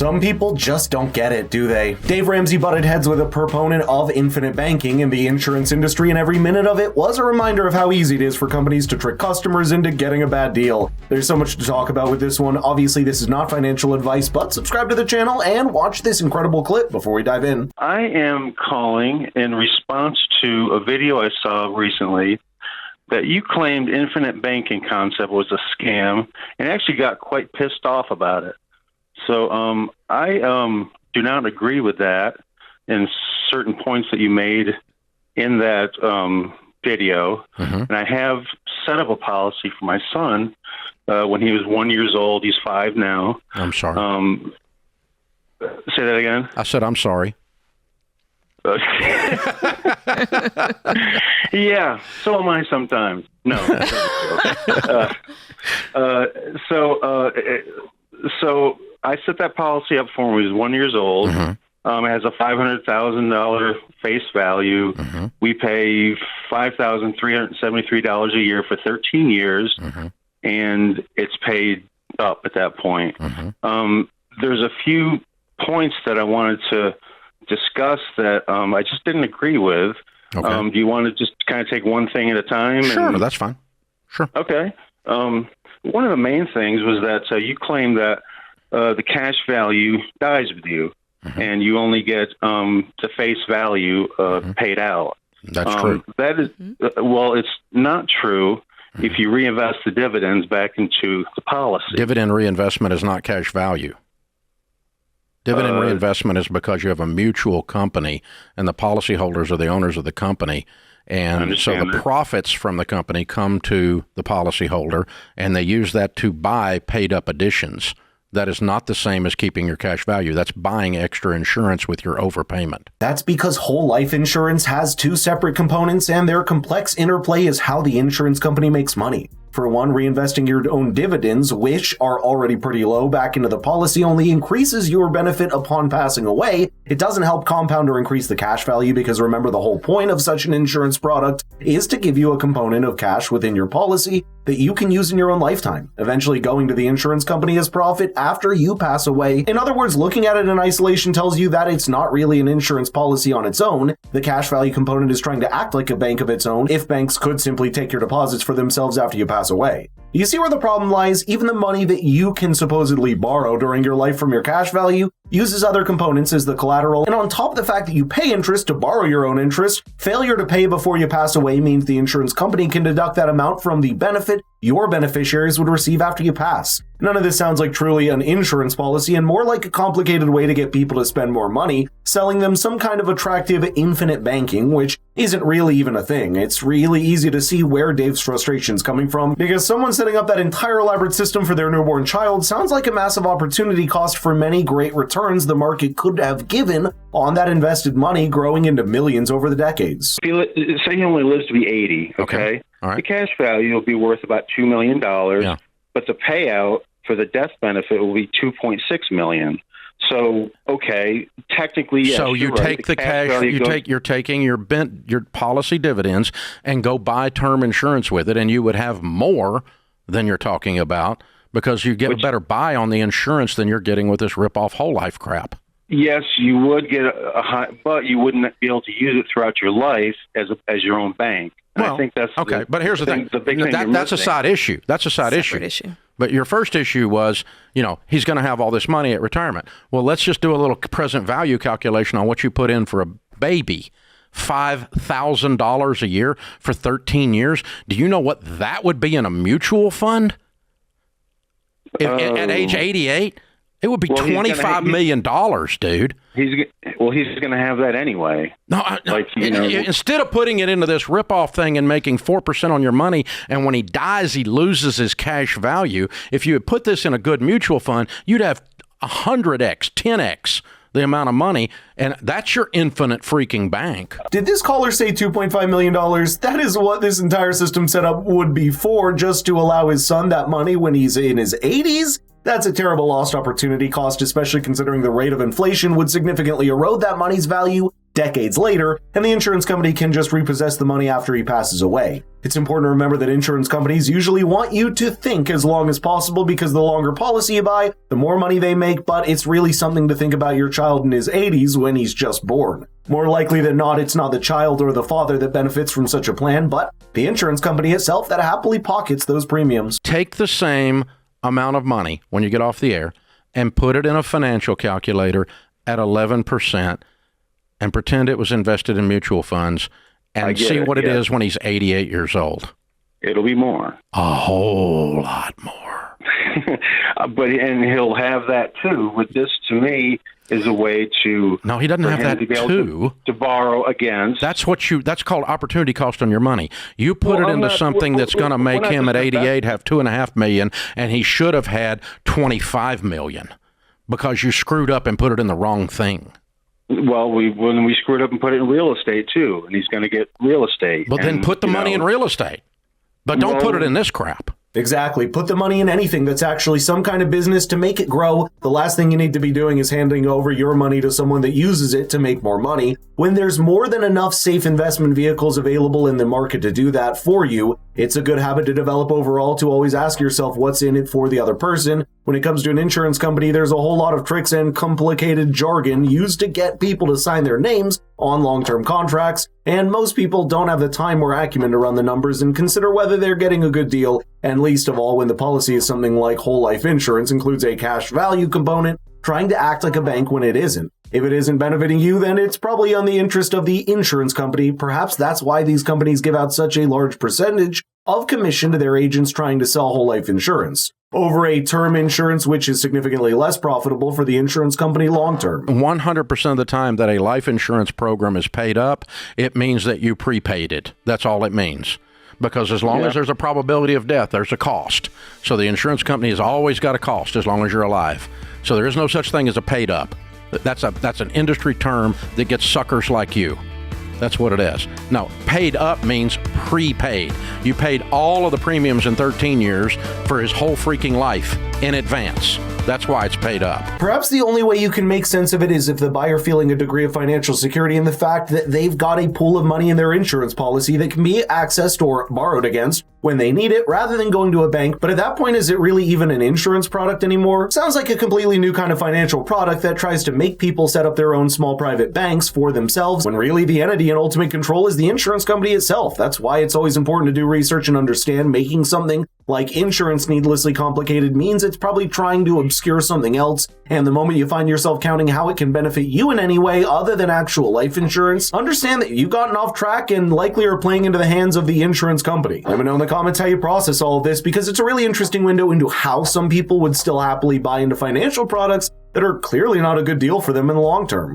Some people just don't get it, do they? Dave Ramsey butted heads with a proponent of infinite banking in the insurance industry, and every minute of it was a reminder of how easy it is for companies to trick customers into getting a bad deal. There's so much to talk about with this one. Obviously, this is not financial advice, but subscribe to the channel and watch this incredible clip before we dive in. I am calling in response to a video I saw recently that you claimed infinite banking concept was a scam and actually got quite pissed off about it. So I do not agree with that in certain points that you made in that video. And I have set up a policy for my son when he was 1 year old. He's 5 now. I'm sorry. Say that again? I said I'm sorry. Yeah, so am I sometimes. No. So I set that policy up for him when he was 1 year old. It has a $500,000 face value. We pay $5,373 a year for 13 years, and it's paid up at that point. There's a few points that I wanted to discuss that I just didn't agree with. Do you want to just kind of take one thing at a time? Sure, that's fine. Sure. Okay. One of the main things was that you claim that the cash value dies with you, and you only get the face value paid out. That's true. That is, well, it's not true if you reinvest the dividends back into the policy. Dividend reinvestment is not cash value. Dividend reinvestment is because you have a mutual company and the policyholders are the owners of the company. And so the profits from the company come to the policyholder and they use that to buy paid up additions. That is not the same as keeping your cash value. That's buying extra insurance with your overpayment. That's because whole life insurance has two separate components, and their complex interplay is how the insurance company makes money. For one, reinvesting your own dividends, which are already pretty low, back into the policy only increases your benefit upon passing away. It doesn't help compound or increase the cash value because remember, the whole point of such an insurance product is to give you a component of cash within your policy that you can use in your own lifetime, eventually going to the insurance company as profit after you pass away. In other words, looking at it in isolation tells you that it's not really an insurance policy on its own. The cash value component is trying to act like a bank of its own if banks could simply take your deposits for themselves after you pass away. You see where the problem lies? Even the money that you can supposedly borrow during your life from your cash value uses other components as the collateral, and on top of the fact that you pay interest to borrow your own interest, failure to pay before you pass away means the insurance company can deduct that amount from the benefit your beneficiaries would receive after you pass. None of this sounds like truly an insurance policy and more like a complicated way to get people to spend more money, selling them some kind of attractive infinite banking, which isn't really even a thing. It's really easy to see where Dave's frustration's coming from, because someone setting up that entire elaborate system for their newborn child sounds like a massive opportunity cost for many great returns the market could have given on that invested money growing into millions over the decades. Say he only lives to be 80, okay? All right. The cash value will be worth about $2 million, but the payout for the death benefit will be $2.6 million. So, okay, technically, yes, so you take the cash, you're taking your policy dividends and go buy term insurance with it, and you would have more than you're talking about because you get a better buy on the insurance than you're getting with this rip-off whole life crap. Yes, you would get a high, but you wouldn't be able to use it throughout your life as your own bank. And I think that's okay. But here's the thing: the big thing that's a side issue. That's a side issue. But your first issue was, he's going to have all this money at retirement. Well, let's just do a little present value calculation on what you put in for a baby. $5,000 a year for 13 years. Do you know what that would be in a mutual fund? At age 88? It would be $25 million, dude. He's going to have that anyway. No, instead of putting it into this ripoff thing and making 4% on your money, and when he dies, he loses his cash value. If you had put this in a good mutual fund, you'd have 100x, 10x the amount of money, and that's your infinite freaking bank. Did this caller say $2.5 million? That is what this entire system setup would be for, just to allow his son that money when he's in his 80s? That's a terrible lost opportunity cost, especially considering the rate of inflation would significantly erode that money's value decades later, and the insurance company can just repossess the money after he passes away. It's important to remember that insurance companies usually want you to think as long as possible because the longer policy you buy, the more money they make, but it's really something to think about your child in his 80s when he's just born. More likely than not, it's not the child or the father that benefits from such a plan, but the insurance company itself that happily pockets those premiums. Take the same amount of money when you get off the air and put it in a financial calculator at 11% and pretend it was invested in mutual funds and see what it is when he's 88 years old. It'll be more. A whole lot more. And he'll have that too. With this, to me, is a way to... No, he doesn't have that too. To borrow against. That's called opportunity cost on your money. You put it into something that's going to make him at 88 have $2.5 million, and he should have had $25 million because you screwed up and put it in the wrong thing. Well, when we screwed up and put it in real estate too, and he's going to get real estate. But then put the money in real estate. But don't put it in this crap. Exactly. Put the money in anything that's actually some kind of business to make it grow. The last thing you need to be doing is handing over your money to someone that uses it to make more money. When there's more than enough safe investment vehicles available in the market to do that for you, it's a good habit to develop overall to always ask yourself what's in it for the other person. When it comes to an insurance company, there's a whole lot of tricks and complicated jargon used to get people to sign their names on long-term contracts, and most people don't have the time or acumen to run the numbers and consider whether they're getting a good deal, and least of all when the policy is something like whole life insurance includes a cash value component, trying to act like a bank when it isn't. If it isn't benefiting you, then it's probably on the interest of the insurance company. Perhaps that's why these companies give out such a large percentage of commission to their agents trying to sell whole life insurance over a term insurance, which is significantly less profitable for the insurance company long term. 100% of the time that a life insurance program is paid up, it means that you prepaid it. That's all it means. Because as long as there's a probability of death, there's a cost. So the insurance company has always got a cost as long as you're alive. So there is no such thing as a paid up. That's an industry term that gets suckers like you. That's what it is. No, paid up means prepaid. You paid all of the premiums in 13 years for his whole freaking life in advance. That's why it's paid up. Perhaps the only way you can make sense of it is if the buyer feeling a degree of financial security in the fact that they've got a pool of money in their insurance policy that can be accessed or borrowed against when they need it rather than going to a bank. But at that point, is it really even an insurance product anymore? Sounds like a completely new kind of financial product that tries to make people set up their own small private banks for themselves when really the entity in ultimate control is the insurance company itself. That's why it's always important to do research and understand making something like insurance needlessly complicated means it's probably trying to obscure something else, and the moment you find yourself counting how it can benefit you in any way other than actual life insurance, understand that you've gotten off track and likely are playing into the hands of the insurance company. Let me know in the comments how you process all of this, because it's a really interesting window into how some people would still happily buy into financial products that are clearly not a good deal for them in the long term.